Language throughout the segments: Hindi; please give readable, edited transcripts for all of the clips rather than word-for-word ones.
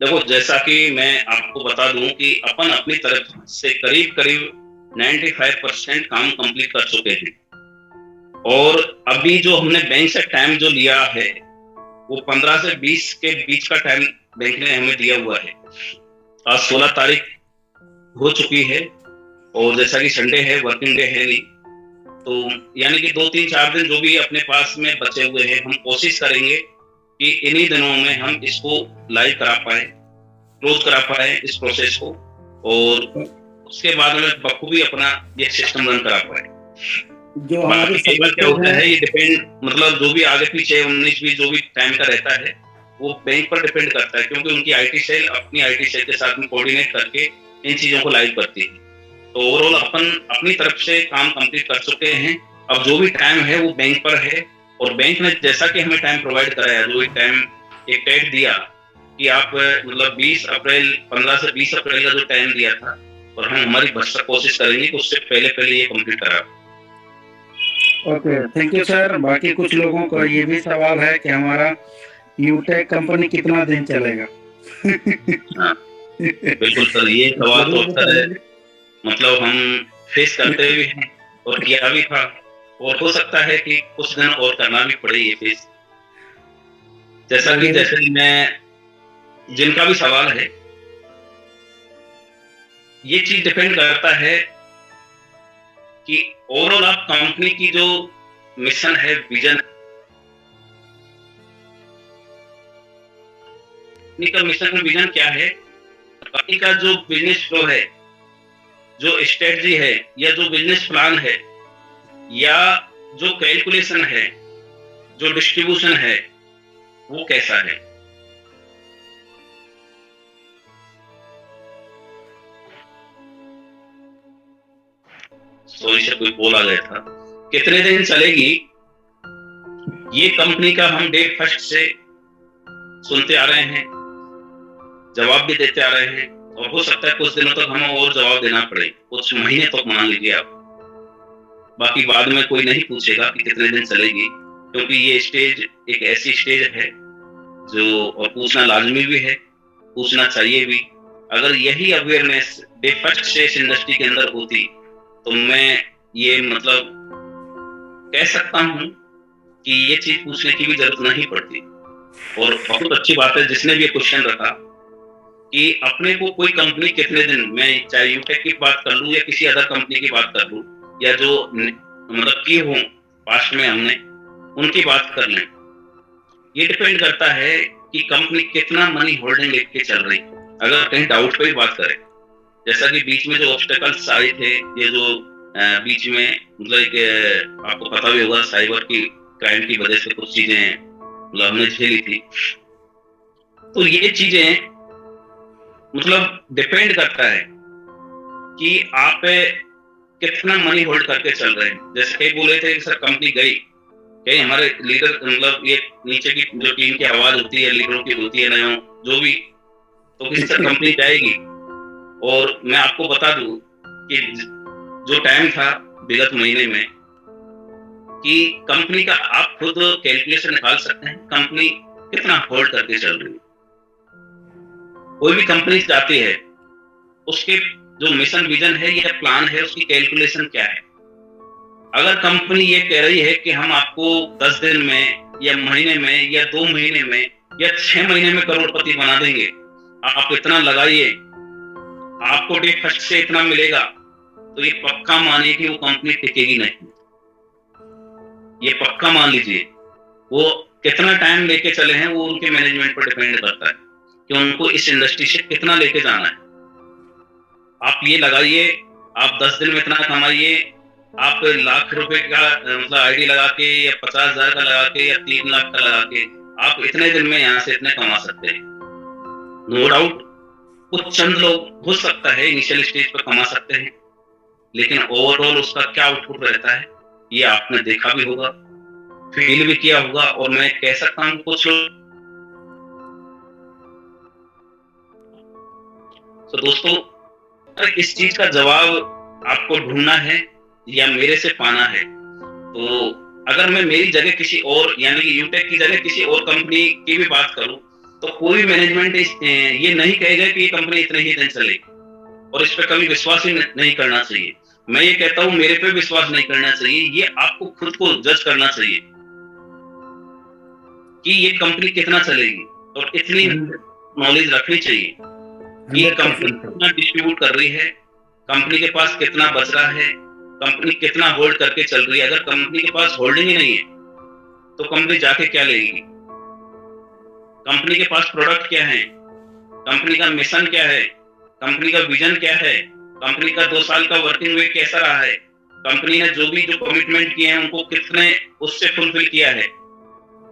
देखो, जैसा कि मैं आपको बता दूं कि अपन अपनी तरफ से करीब करीब 95% काम कंप्लीट कर चुके हैं। और अभी जो हमने बैंक से टाइम जो लिया है वो 15 से 20 के बीच का टाइम बैंक ने हमें दिया हुआ है। आज 16 तारीख हो चुकी है और जैसा कि संडे है, वर्किंग डे है नहीं, तो यानी कि 2 3 4 दिन जो भी अपने पास में बचे हुए हैं, हम कोशिश करेंगे कि इन्हीं दिनों में हम इसको लाइव करा पाए, क्लोज करा पाए इस प्रोसेस को, और उसके बाद में बखूबी अपना ये सिस्टम रन करा पाए। जो हमारी बाकी केवल क्या होता है, ये डिपेंड, मतलब जो भी आगे पीछे 19-20 जो भी टाइम का रहता है वो बैंक पर डिपेंड करता है, क्योंकि उनकी आईटी सेल अपनी आईटी सेल के साथ में कोऑर्डिनेट करके इन चीजों को लाइव करती है। तो ओवरऑल अपन अपनी तरफ से काम कंप्लीट कर चुके हैं। अब जो भी टाइम है वो बैंक पर है, और बैंक ने जैसा कि हमें टाइम प्रोवाइड कराया, जो एक टाइम एक डेट दिया कि आप मतलब 20 अप्रैल 15 से 20 अप्रैल का जो टाइम दिया था, और हम हमारी भरसक कोशिश करेंगे कि उससे पहले पहले ये कंप्लीट करा। Okay, thank you sir. बाकी कुछ लोगों का ये भी सवाल है कि हमारा यूटेक कंपनी कितना दिन चलेगा? हाँ, बिल्कुल सर, ये सवाल तो अक्सर है, मतलब हम फेस करते भी हैं और किया भी था, और हो सकता है कि कुछ दिन और करना भी पड़े ये फेस। जैसे मैं, जिनका भी सवाल है, ये चीज डिपेंड करता है कि ओवरऑल आप कंपनी की जो मिशन है, विजन, कंपनी का मिशन विजन क्या है, कंपनी का जो बिजनेस फ्लो है, जो स्ट्रेटजी है, या जो बिजनेस प्लान है, या जो कैलकुलेशन है, जो डिस्ट्रीब्यूशन है, वो कैसा है। सॉरी से कोई कॉल आ गया था। कितने दिन चलेगी, ये कंपनी का हम डे फर्स्ट से सुनते आ रहे हैं, जवाब भी देते आ रहे हैं, और हो सकता है कुछ दिनों तक हमें और जवाब देना पड़े, कुछ महीने तक मान लीजिए आप। बाकी बाद में कोई नहीं पूछेगा कि कितने दिन चलेगी, क्योंकि ये स्टेज एक ऐसी स्टेज है जो, और पूछना लाजमी भी है, पूछना चाहिए भी। अगर यही अवेयरनेस डे फर्स्ट से इस इंडस्ट्री के अंदर होती, तो मैं ये मतलब कह सकता हूँ कि ये चीज पूछने की भी जरूरत नहीं पड़ती। और बहुत अच्छी बात है जिसने भी ये क्वेश्चन रखा कि अपने को कोई कंपनी कितने दिन, मैं चाहे यूटेक की बात कर लूं या किसी अदर कंपनी की बात कर लूं, या जो मतलब की हो पास्ट में हमने, उनकी बात कर लें, ये डिपेंड करता है कि कंपनी कितना मनी होल्डिंग लेके चल रही। अगर कहीं डाउट पे ही बात करें, जैसा कि बीच में जो ऑब्स्टेकल्स आए थे, ये जो बीच में मतलब आपको पता भी होगा, साइबर की क्राइम की वजह से कुछ चीजें मतलब हमने झेली थी। तो ये चीजें मतलब डिपेंड करता है कि आप कितना मनी होल्ड करके चल रहे हैं। जैसे कई बोले थे कि सर कंपनी गई, कहीं हमारे लीडर, मतलब ये नीचे की जो टीम की आवाज होती है, लीडरों की होती है ना, जो भी, तो किसी सर कंपनी जाएगी। और मैं आपको बता दूं कि जो टाइम था विगत महीने में, कि कंपनी का आप खुद कैलकुलेशन निकाल सकते हैं कंपनी कितना होल्ड करके चल रही है। कोई भी कंपनी जाती है, उसके जो मिशन विजन है या प्लान है, उसकी कैलकुलेशन क्या है। अगर कंपनी ये कह रही है कि हम आपको 10 दिन में या महीने में या 2 महीने में या 6 महीने में करोड़पति बना देंगे, आप इतना लगाइए, आपको डे फर्स्ट से इतना मिलेगा, तो ये पक्का मानिए कि वो कंपनी टिकेगी नहीं। ये पक्का मान लीजिए। वो कितना टाइम लेके चले हैं वो उनके मैनेजमेंट पर डिपेंड करता है कि उनको इस इंडस्ट्री से कितना लेके जाना है। आप ये लगाइए, आप 10 दिन में इतना कमाइए, आप लाख रुपए का मतलब आईडी लगा के या 50,000 का लगा के या 3 लाख का लगा के आप इतने दिन में यहाँ से इतने कमा सकते हैं। नो डाउट कुछ चंद लोग हो सकता है इनिशियल स्टेज पर कमा सकते हैं, लेकिन ओवरऑल उसका क्या आउटपुट रहता है ये आपने देखा भी होगा, फील भी किया होगा। और मैं कह सकता हूँ कुछ लोग, तो दोस्तों अगर इस चीज का जवाब आपको ढूंढना है या मेरे से पाना है, तो अगर मैं मेरी जगह किसी और, यानी कि यूटेक की जगह किसी और कंपनी की भी बात करूं, तो कोई मैनेजमेंट ये नहीं कहेगा कि ये कंपनी इतने ही दिन चलेगी, और इस पे कभी विश्वास ही नहीं करना चाहिए। मैं ये कहता हूँ मेरे पे विश्वास नहीं करना चाहिए, ये आपको खुद को जज करना चाहिए कि ये कंपनी कितना चलेगी, और इतनी नॉलेज रखनी चाहिए कि कंपनी कितना डिस्ट्रीब्यूट कर रही है, कंपनी के पास कितना बच रहा है, कंपनी कितना होल्ड करके चल रही है। अगर कंपनी के पास होल्डिंग ही नहीं है तो कंपनी जाके क्या लेगी? कंपनी के पास प्रोडक्ट क्या है, कंपनी का मिशन क्या है, कंपनी का विजन क्या है, कंपनी का 2 साल का वर्किंग वे कैसा रहा है, कंपनी ने जो कमिटमेंट किए हैं उनको कितने उससे फुलफिल किया है,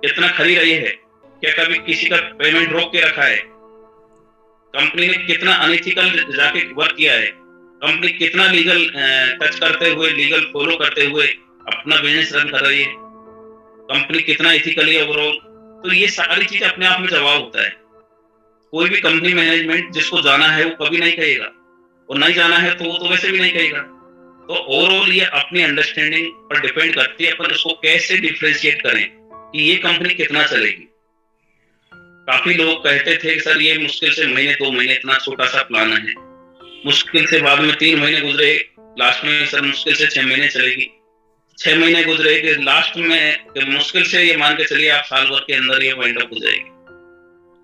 कितना खरी रही है, क्या कभी किसी का पेमेंट रोक के रखा है, कंपनी ने कितना अनइथिकल जाके वर्क किया है, कंपनी कितना लीगल टच करते हुए, लीगल फॉलो करते हुए अपना बिजनेस रन कर रही है, कंपनी कितना इथिकली ओवरऑल। तो ये सारी चीज अपने आप में जवाब होता है। कोई भी कंपनी मैनेजमेंट जिसको जाना है वो कभी नहीं कहेगा, और नहीं जाना है तो वो तो वैसे भी नहीं कहेगा। तो ओवरऑल ये अपनी अंडरस्टैंडिंग पर डिपेंड करती है, अपन उसको कैसे डिफरेंशिएट करें कि ये कंपनी कितना चलेगी। काफी लोग कहते थे कि सर ये मुश्किल से महीने 2 महीने इतना छोटा सा प्लान है, मुश्किल से बाद में 3 महीने गुजरे, लास्ट में सर मुश्किल से 6 महीने चलेगी, 6 महीने गुजरे कि लास्ट में मुश्किल से ये मान के चलिए आप साल भर के अंदर ये वाइंड अप हो जाएगी।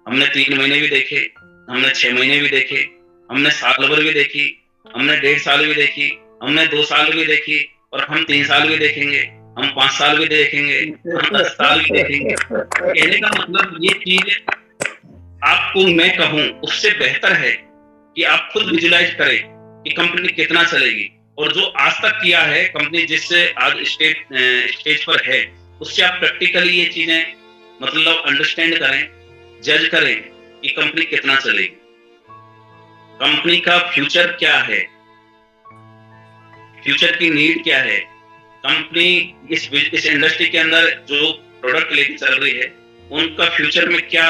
हमने 3 महीने भी देखे, हमने 6 महीने भी देखे, हमने साल भर भी देखी, हमने 1.5 साल भी देखी, हमने 2 साल भी देखी, और हम 3 साल भी देखेंगे, हम 5 साल भी देखेंगे, हम 10 साल भी देखेंगे। कहने का मतलब ये चीज आपको मैं कहूं उससे बेहतर है कि आप खुद विजुलाइज करें कि कंपनी कितना चलेगी, और जो आज तक किया है कंपनी जिससे आज स्टेज पर है उससे आप प्रैक्टिकली ये चीजें मतलब अंडरस्टैंड करें, जज करें कि कंपनी कितना चलेगी, कंपनी का फ्यूचर क्या है, फ्यूचर की नीड क्या है, कंपनी इस इंडस्ट्री के अंदर जो प्रोडक्ट लेके चल रही है उनका फ्यूचर में क्या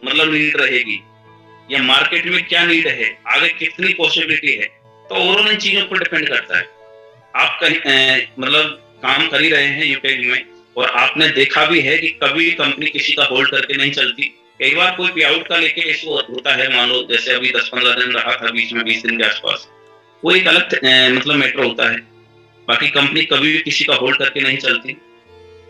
मतलब नीड रहेगी, या मार्केट में क्या नीड है, आगे कितनी पॉसिबिलिटी है। तो ओवरऑल इन चीजों पर डिपेंड करता है। आप कहीं मतलब काम कर ही रहे हैं यूटेक में, और आपने देखा भी है कि कभी कंपनी किसी का होल्ड करके नहीं चलती। कई बार कोई पे आउट का लेके इसको होता है, मान लो जैसे अभी 10-15 दिन रहा था बीच में, 20 दिन के आसपास, वो एक अलग मतलब मैटर होता है। बाकी कंपनी कभी भी किसी का होल्ड करके नहीं चलती।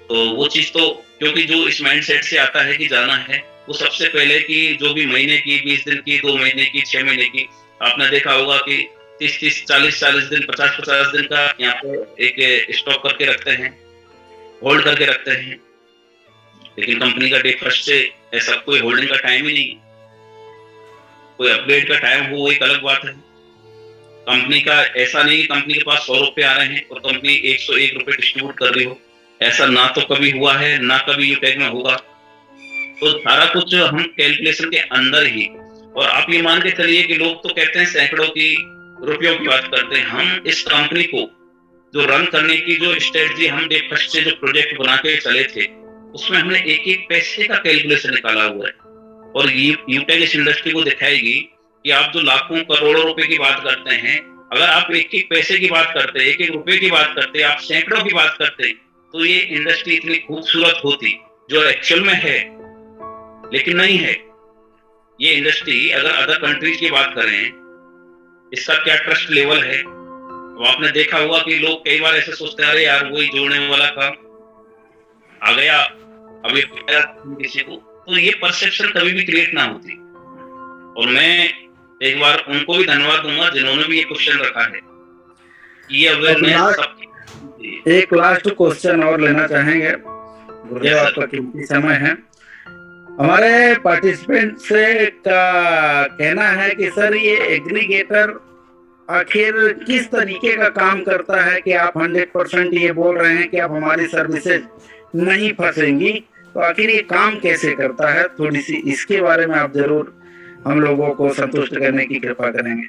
तो वो चीज तो क्योंकि जो इस माइंडसेट से आता है कि जाना है, वो सबसे पहले की जो भी महीने की, 20 दिन की, 2 महीने की, 6 महीने की, आपने देखा होगा कि 30-30, 40-40 दिन, 50-50 दिन का यहाँ पे एक स्टॉक करके रखते हैं, होल्ड करके रखते हैं। लेकिन कंपनी का डे फर्स्ट से ऐसा कोई होल्डिंग का टाइम ही नहीं, कोई अपग्रेड का टाइम हो वो एक अलग बात है। कंपनी का ऐसा नहीं कि कंपनी के पास 100 रुपए आ रहे हैं और कंपनी 101 रुपए डिस्ट्रीब्यूट कर रही हो, ऐसा ना तो कभी हुआ है, ना कभी यूटेक में होगा। तो सारा कुछ हम कैलकुलेशन के अंदर ही, और आप ये मान के चलिए कि लोग तो कहते हैं सैकड़ों की रुपयों की बात करते हैं, हम इस कंपनी को जो रन करने की जो स्ट्रेटजी हम डे फर्स्ट से जो प्रोजेक्ट बना के चले थे, उसमें हमने एक पैसे का कैलकुलेशन निकाला हुआ है। और यूटेक इस इंडस्ट्री को दिखाएगी कि आप जो लाखों करोड़ों रुपए की बात करते हैं, अगर आप एक पैसे की बात करते, एक रुपए की बात करते, आप सैकड़ों की बात करते, तो ये इंडस्ट्री इतनी खूबसूरत होती जो एक्चुअल में है, लेकिन नहीं है। ये इंडस्ट्री अगर अदर कंट्रीज की बात करें, इसका क्या ट्रस्ट लेवल है। तो आपने देखा होगा कि लोग कई बार ऐसे सोचते हैं, अरे यार वही जोड़ने वाला काम आ गया, अभी किसी को, तो ये परसेप्शन कभी भी क्रिएट ना होती। और मैं एक बार उनको भी धन्यवाद दूंगा जिन्होंने भी ये क्वेश्चन रखा है। ये अवेयरनेस। एक लास्ट क्वेश्चन और लेना चाहेंगे, गुरुदेव आपका कीमती समय है। हमारे पार्टिसिपेंट से का कहना है कि सर ये एग्रीगेटर आखिर किस तरीके का काम करता है कि आप 100% ये बोल रहे हैं कि आप हमारी सर्विसेज नहीं फंसेंगी, तो आखिर ये काम कैसे करता है, थोड़ी सी इसके बारे में आप जरूर हम लोगों को संतुष्ट करने की कृपा करेंगे।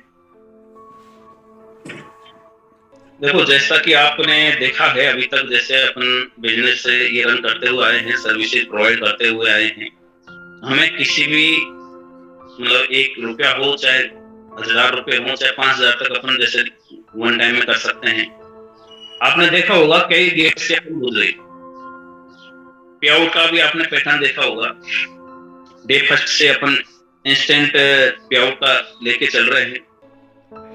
देखो, जैसा कि आपने देखा है अभी तक, जैसे अपन बिजनेस से ये रन करते हुए आए हैं, सर्विसेज प्रोवाइड करते हुए आए हैं, हमें किसी भी मतलब 1 रुपया हो, चाहे 1000 रुपए हो, चाहे 5000 तक अपन जैसे वन टाइम में कर सकते हैं। आपने देखा होगा कई गेट से अपन गुजरे, पे आउट का भी आपने पैटर्न देखा होगा। डे फर्स्ट से अपन इंस्टेंट पे आउट का लेके चल रहे हैं,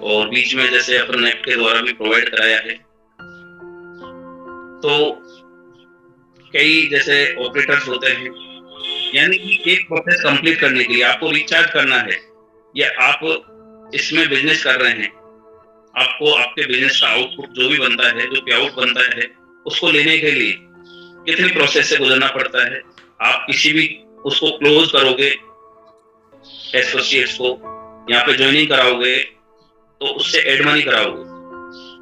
और बीच में जैसे अपन नेट के द्वारा भी प्रोवाइड कराया है। तो कई जैसे ऑपरेटर्स होते हैं, यानी कि एक प्रोसेस कंप्लीट करने के लिए आपको रिचार्ज करना है, या आप इसमें बिजनेस कर रहे हैं, आपको आपके बिजनेस का आउटपुट जो भी बनता है, जो पे आउट बनता है, उसको लेने के लिए कितनी प्रोसेस से गुजरना पड़ता है। आप किसी भी उसको क्लोज करोगे, एसोसिएट्स को यहाँ पे ज्वाइनिंग कराओगे, तो उससे एड मनी कराओगे,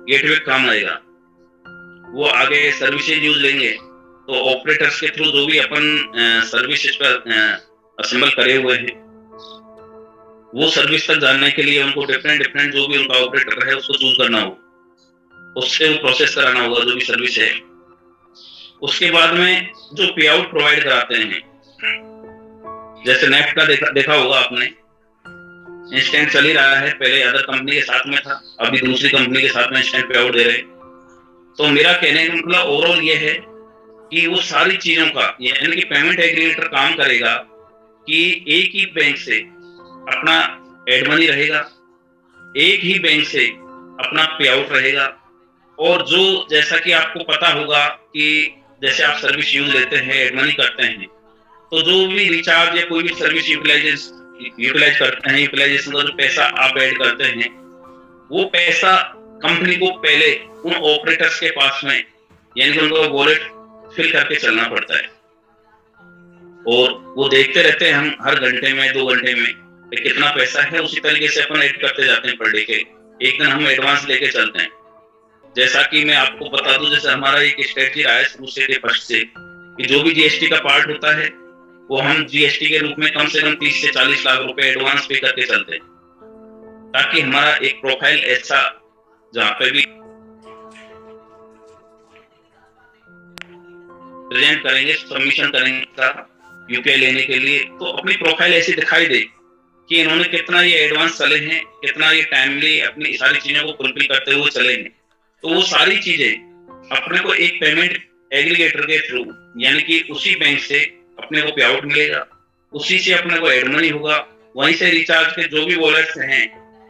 गेटवे काम आएगा, वो आगे सर्विसेज यूज लेंगे। तो ऑपरेटर्स के थ्रू जो भी अपन सर्विसेज पर असेंबल करे हुए हैं, वो सर्विस तक जानने के लिए उनको डिफरेंट जो भी उनका ऑपरेटर है उसको चूज करना होगा, उससे वो प्रोसेस कराना होगा जो भी सर्विस है। उसके बाद में जो पे आउट प्रोवाइड कराते हैं, जैसे नेफ्ट का देखा होगा आपने, इंस्टेंट चल ही रहा है, पहले अदर कंपनी के साथ में था, अभी दूसरी कंपनी के साथ में इंस्टेंट पे आउट दे रहे हैं। तो मेरा कहने का मतलब ओवरऑल ये है कि वो सारी चीजों का, यानी कि पेमेंट एग्रीगेटर काम करेगा कि एक ही बैंक से अपना एड मनी रहेगा, एक ही बैंक से अपना पे आउट रहेगा, और जो जैसा कि आपको पता होगा कि जैसे आप सर्विस यूज लेते हैं, एड मनी करते हैं, तो जो भी रिचार्ज या कोई भी सर्विस यूटिलाइज करते हैं, यूटिलाइजेशन का जो पैसा आप ऐड करते हैं, वो पैसा कंपनी को पहले उन ऑपरेटर्स के पास में, यानी कि उनको वॉलेट फिल करके चलना पड़ता है, और वो देखते रहते हैं हम हर घंटे में 2 घंटे में कितना पैसा है, उसी तरीके से अपन ऐड करते जाते हैं पर डे के। एक दिन हम एडवांस लेके चलते हैं। जैसा कि मैं आपको बता दूं, जैसे हमारा एक स्ट्रेटजी रहा है शुरू से डे फर्स्ट से, कि जो भी जीएसटी का पार्ट होता है वो हम जीएसटी के रूप में कम से कम 30 से 40 लाख रुपए एडवांस पे करके चलते हैं, ताकि हमारा एक प्रोफाइल ऐसा जहाँ पे भी प्रेजेंट करेंगे, सबमिशन करेंगे यूपीआई लेने के लिए, तो अपनी प्रोफाइल ऐसी दिखाई दे कि इन्होंने कितना ये एडवांस चले हैं, कितना ये टाइमली अपनी सारी चीजों को फुलफिल करते हुए चले हैं। तो वो सारी चीजें अपने को एक पेमेंट एग्रीगेटर के थ्रू, यानी कि उसी बैंक से अपने को पे आउट मिलेगा, उसी से अपने को एड मनी होगा, वहीं से रिचार्ज के जो भी वॉलेट्स हैं,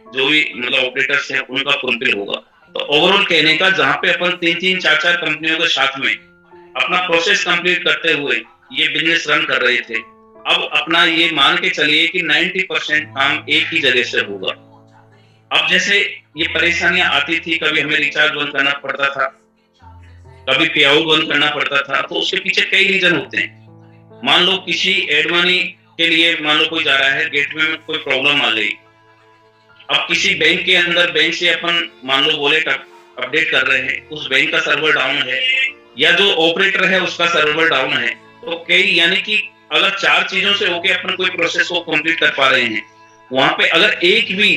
जो भी मतलब ऑपरेटर्स हैं, उनका फुलफिल होगा। तो ओवरऑल कहने का, जहां पे अपन 3-3, 4-4 कंपनियों के साथ में अपना प्रोसेस कंप्लीट करते हुए ये बिजनेस रन कर रहे थे, अब अपना ये मान के चलिए कि 90% काम एक ही जगह से होगा। अब जैसे ये परेशानियां आती थी, कभी हमें रिचार्ज बंद करना पड़ता था, कभी पे आउट बंद करना पड़ता था, तो उसके पीछे कई रीजन होते हैं। मान लो किसी एड मनी के लिए मान लो कोई जा रहा है, गेटवे में कोई प्रॉब्लम आ गई, अब किसी बैंक के अंदर बैंक से अपन मान लो वॉलेट अपडेट कर रहे हैं, उस बैंक का सर्वर डाउन है, या जो ऑपरेटर है उसका सर्वर डाउन है, तो कई, यानी कि अगर 4 चीजों से होके अपन कोई प्रोसेस को कंप्लीट कर पा रहे हैं, वहां पे अगर एक भी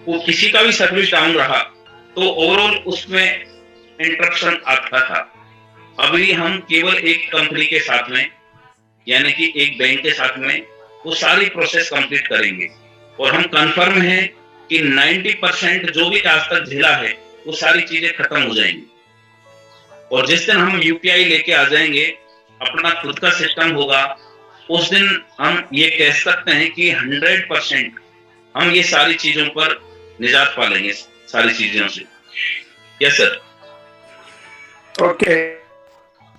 वो किसी का भी सर्विस डाउन रहा तो ओवरऑल उसमें इंटरप्शन आता था। अभी हम केवल एक कंपनी के साथ में, यानी कि एक बैंक के साथ में वो सारी प्रोसेस कंप्लीट करेंगे, और हम कंफर्म हैं कि 90% जो भी आज तक झेला है वो सारी चीजें खत्म हो जाएंगी। और जिस दिन हम यूपीआई लेके आ जाएंगे, अपना खुद का सिस्टम होगा, उस दिन हम ये कह सकते हैं कि 100% हम ये सारी चीजों पर निजात पा लेंगे, सारी चीजों से। Yes sir. ओके।